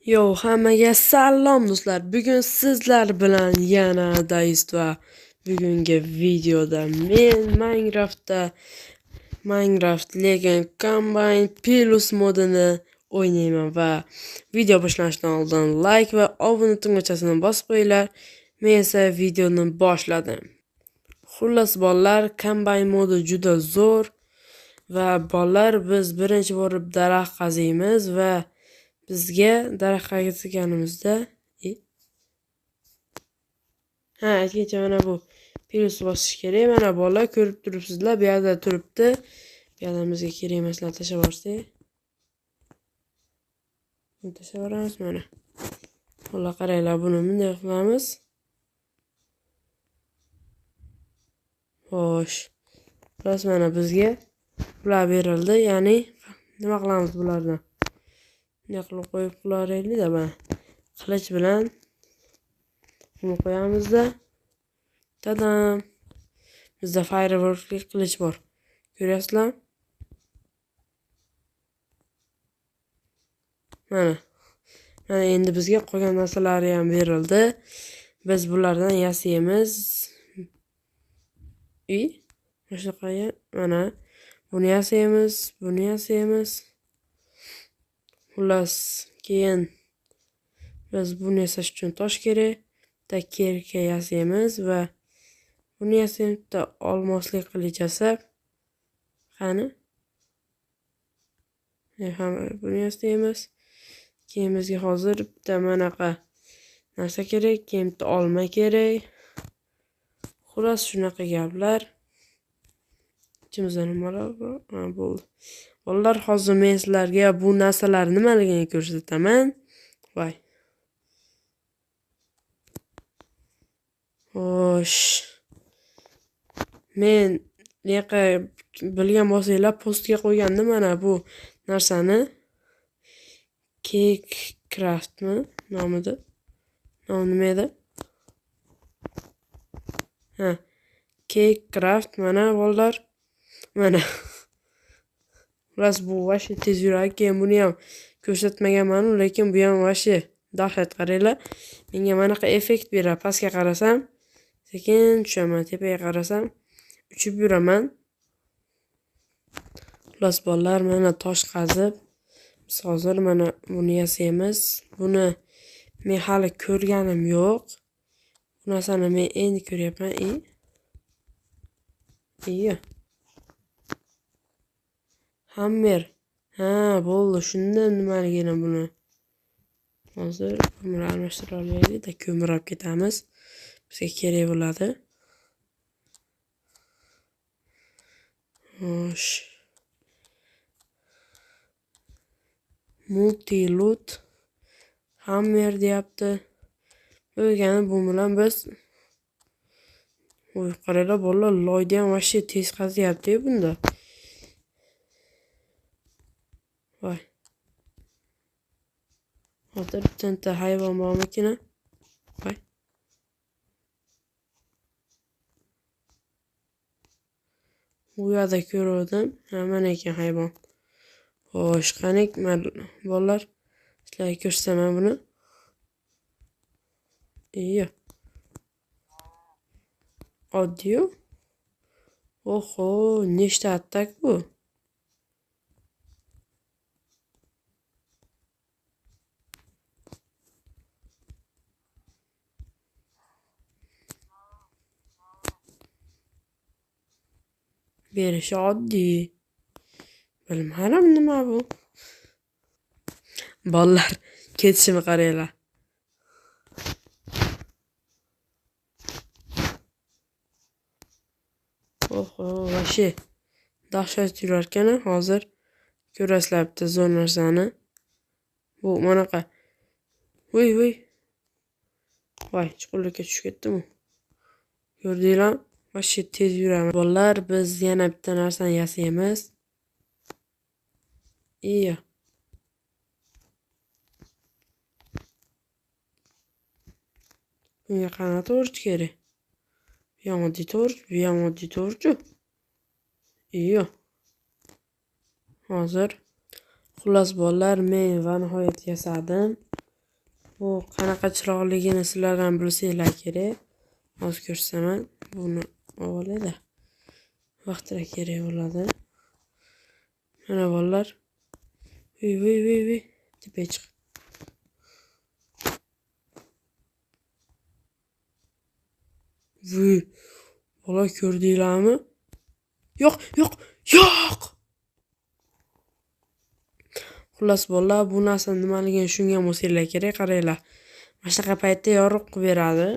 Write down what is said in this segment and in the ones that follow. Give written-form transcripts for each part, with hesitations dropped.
Yo, hammaga salom do'stlar. Bugun sizlar bilan yana dayz va bugungi videoda men Minecraft Legend Combine Plus modini o'ynayman va video boshlanishidan oldin like va obuna tugmachasini bosib qo'yinglar. Men esa videoni boshladim. Xullas bolalar, Combine modi juda zo'r va bolalar biz birinchi borib daraxt qaziymiz va bizga daraxt qazganimizda aytgancha mana bu plus bosish kerak. Mana bolalar ko'rib turibsizlar, bu yerda turibdi. Bu yerdan bizga kerak emaslar tashlab yuborsak. Buni tashlab yuboramiz mana. Xo'la qaranglar, buni bunday qilamiz. Xo'sh. Biz mana bizga bular berildi, ya'ni nima qilamiz bulardan? Bunday qilib qo'yib qo'yaylik-da, mana qilich bilan buni qo'yamizda. Tadam! Bizda fireworkli qilich bor. Ko'ryapsizlar? Mana endi bizga qolgan narsalari ham berildi. Biz bulardan yasaymiz. Mana buni yasaymiz. Xullas, keyin biz buni yasash uchun tosh kerak. Bitta kerka yasaymiz va buni yasaymiz. Bitta olmosli qilich yasab. Qani? Buni yasaymiz. Keyin bizga hozir bitta manaqa narsa kerak, keyin bitta olma kerak. Xullas, shunaqa gaplar. Ichimizda nimalar bor? Bo'ldi. Bolalar, hozir men sizlarga bu narsalar nimaligini ko'rsataman. Voy. Xo'sh. Men leqa bilgan bo'lsanglar postga qo'ygandim mana bu narsani. Cake Craftmi nomida? Nomi nima edi? Cake Craft mana bolalar. Mana. Xullas, bu vashi tez yuradi. Keyin buni ham ko'rsatmaganman, lekin bu ham vashi dahshat. Qaranglar. Menga manaqa effekt beradi. Pastga qarasam, sekin tushaman. Tepaga qarasam, uchib yuraman. Xullas bolalar, mana tosh qazib, biz hozir mana buni yasaymiz. Buni men hali ko'rganim yo'q. Bu narsani men endi ko'ryapman. Hammer. Bo'ldi. Shundan nimaligini buni. Hozir ko'mir almashtira olaylik-da, ko'mir olib ketamiz. Bizga kerak bo'ladi. Xo'sh. Multi-loot hammer deyapti. Bo'lgani bu bilan biz qaranglar bolalar, loyda ham vashi tez qazyapti bunda. Voy. Hozir bitta hayvon bormi-kina? Voy. Bu yerda ko'rdim. Mana ekan hayvon. Xo'sh, qanik bolalar, sizlarga ko'rsataman buni. Oddiy. Oho, nechta attak bu? Berishi oddiy. Bilmadim nima bu. Bolalar, ketishini qaranglar. Oho, vashi dahshat yurar ekan. Hozir ko'rasizlar bitta zo'r narsani. Bu manaqa. Voy. Voy, chuqurlikka tushib ketdim. Ko'rdinglar? Vashi tez yuramiz. Bolalar, biz yana bitta narsani yasaymiz. Bunga qanaqa torch kerak? Bu ham oddiy torch. Hozir xullas bolalar, men va nihoyat yasadim. Bu qanaqa chiroqligini sizlar ham bilsanglar kerak. Hozir ko'rsaman. Buni oladi. Vaqtida kerak bo'ladi. Mana bolalar. Voy. Tepaga chiq. Voy. Bola ko'rdinglarmi? Yo'q. Xullas bolalar, bu narsa nimaligini shunga bo'lsanglar kerak, qaranglar. Mana shunaqa paytda yorug' qilib beradi.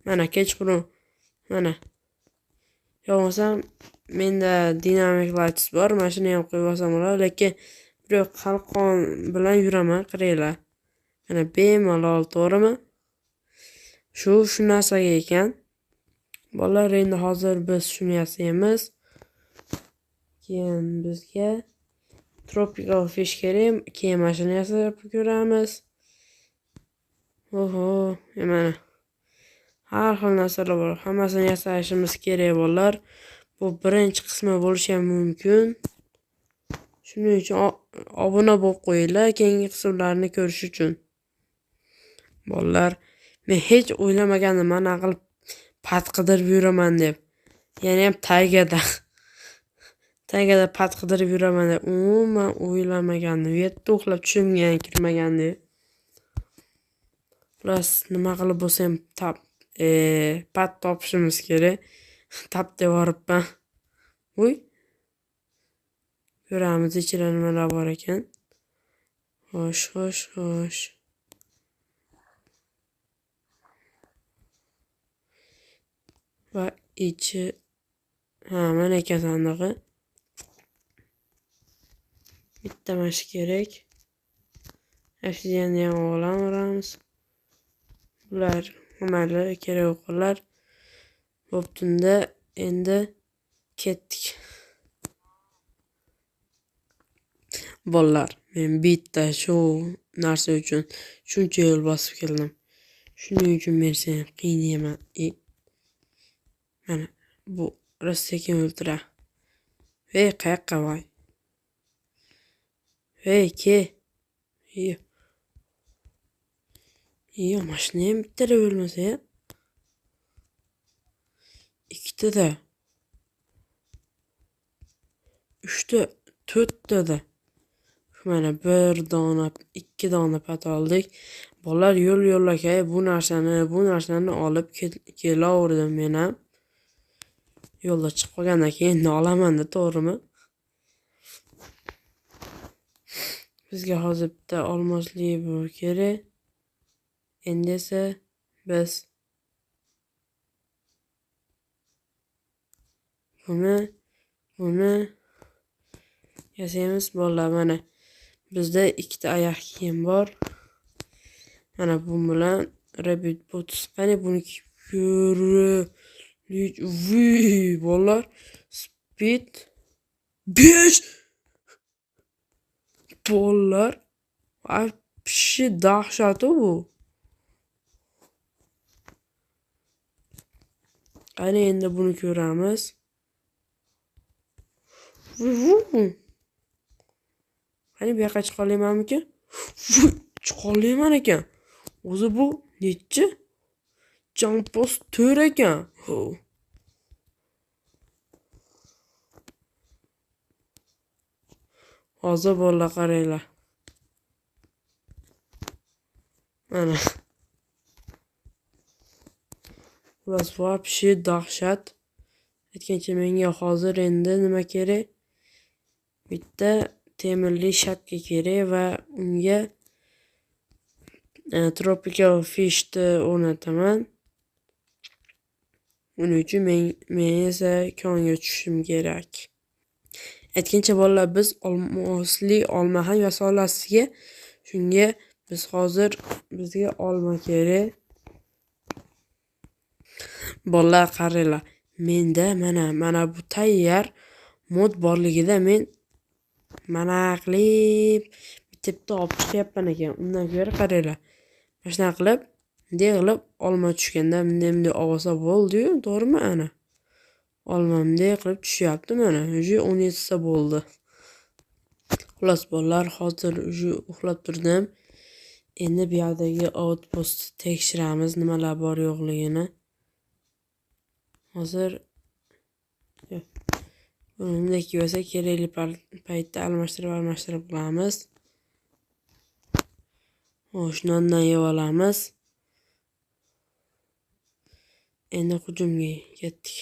Mana kechqurun mana. Yo'qmasam menda dinamik lights bor, mana shuni ham qo'yib olsam bo'ladi, lekin biroq qalqon bilan yuraman, qaranglar. Mana bemalol, to'g'rimi? Shu narsaga ekan. Bolalar, endi hozir biz shuni yasaymiz. Keyin bizga tropical fish kerak, keyin mana shuni yasab ko'ramiz. Oho, mana har xil narsalar bor. Hammasini yasashimiz kerak bolalar. Bu birinchi qismi bo'lishi ham mumkin. Shuning uchun obuna bo'lib qo'yinglar, keyingi qismlarni ko'rish uchun. Bolalar, men hech o'ylamagandim mana qilib pat qidirib yuraman deb. Ya'ni ham taygada. Taygada pat qidirib yuraman deb umuman o'ylamagandim. Yerda uxlab tushimga ham kirmagandi. Plus nima qilib bo'lsa ham pat topishimiz kerak. Tap deb yoribman. Voy. Ko'ramiz ichida nimalar bor ekan. Xo'sh. Va ichi mana ekan sandig'i. Bitta mash kerak. Ashiyani ham olamiz. Bular nimalar kerak o'qlar. Bo'ptunda endi ketdik. Bolalar, men bitta shu narsa uchun shuncha yo'l bosib keldim. Shuning uchun men seni qiynayman. Mana bu rostakin o'ltira. Hey, qayoqqa voy? Hey, ke. Mashina ham bittada bo'lmasa ya. Ikkitada. Uchta, to'rttada. Mana bir dona, ikki dona pat oldik. Bolalar yo'l-yo'lakay bu narsani olib kelaverdim men ham. Yo'lda chiqib qolgandan keyin olaman-da, to'g'rimi? Bizga hozir bitta olmosli bu kerak. Endi esa biz buni yasaymiz bolalar. Mana bizda ikkita oyoq kiyim bor. Mana bu bilan rabbit boots. Qani buni ko'rib bolalar, speed 5 bolalar. Вообще dahshat bu. Qani endi buni ko'ramiz. Qani bu yoqqa chiqa olamanmikan? Chiqa olaman ekan. O'zi bu nechi? Jump post 4 ekan. Hozir bolalar qaranglar. Mana. Ular вообще dahshat. Aytgancha menga hozir endi nima kerak? Bitta temirli shapka kerak va unga tropical fishni o'rnataman. Uning uchun men esa konga tushishim kerak. Aytgancha bolalar, biz olmosli olma ham yasa olasizga. Shunga biz hozir bizga olma kerak. Bolalar qaranglar. Menda mana bu tayyor mod borligida men mana qilib bitta olib chiqyapman ekan. Undan ko'ra qaranglar. Mana shuna qilib, bunday olma tushganda bunday olsa bo'ldi-yu, to'g'rimi ana? Olmamday qilib tushyapti mana. Уже 17 ta bo'ldi. Xullas bolalar, hozir уже uxlab turdim. Endi bu yerdagi outpost tekshiramiz, nimalar bor yo'qligini. Hozir bunday bo'lsa kerakli paytda almashtirib qilamiz. Xo'sh, nondan yeb olamiz. Endi hujumga ketdik.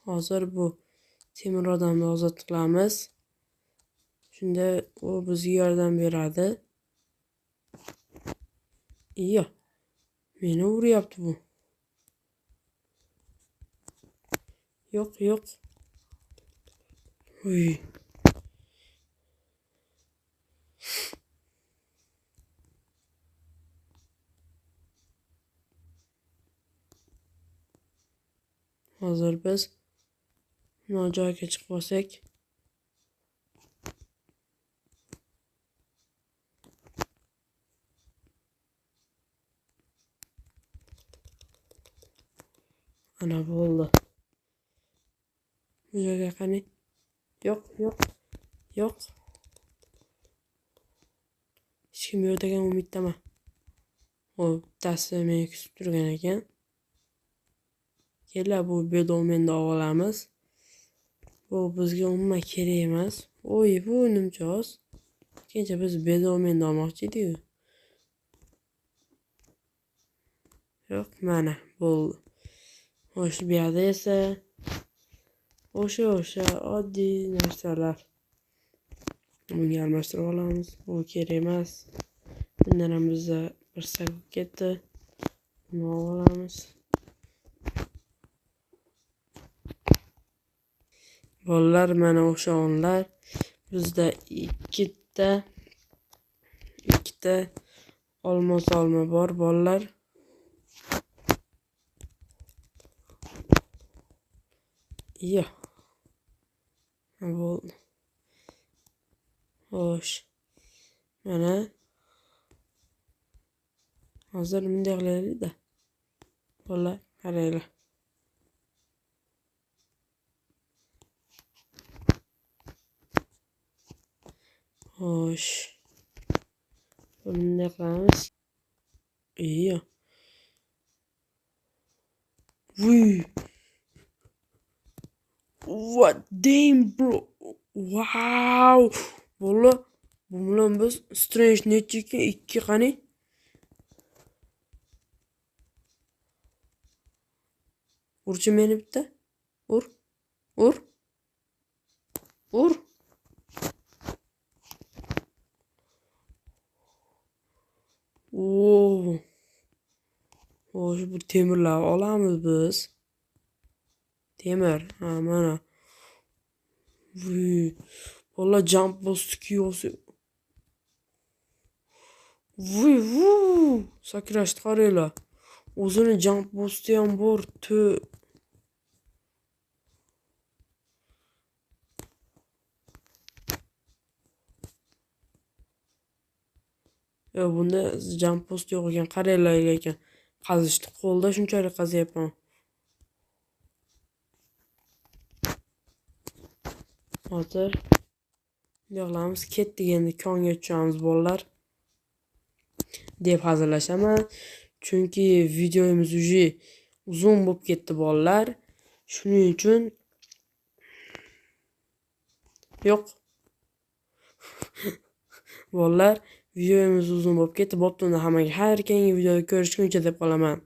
Hozir bu temir odamni ozod qilamiz. Shunda u bizga yordam beradi. Iyo. Meni uryapti bu. Yo'q. Uy. Hozir biz nojoyga chiqib olsak, ana bo'ldi. Bu joyga qani? Yo'q. Hech kim yo'q degan umiddaman. Xo'p, bittasi meni kutib turgan ekan. Kellar, bu bedomenni olamiz. Bu bizga umuman kerak emas. Oy, bu nimchoz. Kecha biz bedomenni olmoqchi edik. Yo'q, mana bo'ldi. Xo'sh, bu yerda esa o'sha oddiy narsalar. Bunga almashtirib olamiz. Bu kerak emas. Bundan ham bizda bir sak ketdi. Buni olamiz. Bolalar, mana o'sha onlar. Bizda ikkita olmos olma bor, bolalar. Iyo. Bo'ldi. Xo'sh. Mana hozir bunday qilaylik-da. Bolalar, qaranglar. Xo'sh. Bunday qilamiz. Iyo. Vuy. What damn bro. Wow. Bolalar, bu bilan biz Strange Net'ga 2 qani? Urchi meni bitta. Ur. Oo. Xo'sh, bu temirlar olamiz biz. Temir. Ha, mana. Vuy. Bolalar jump boost kiyosi. Vuy. Sakrashdi, qaranglar. O'zini jump boost'i ham bor. Bunda jump boost yo'q ekan, qaranglar ekan. Qazishni qo'lda shunchalik qazyapman. Hozir yig'lamiz, ketdik endi konga tushamiz bolalar deb hazillashaman. Chunki videomiz уже uzun bo'lib ketdi bolalar. Shuning uchun yo'q. Bolalar, videomiz uzun bo'lib ketdi. Bo'pti, unda hammaga har keyingi videoda ko'rishguncha deb qolaman.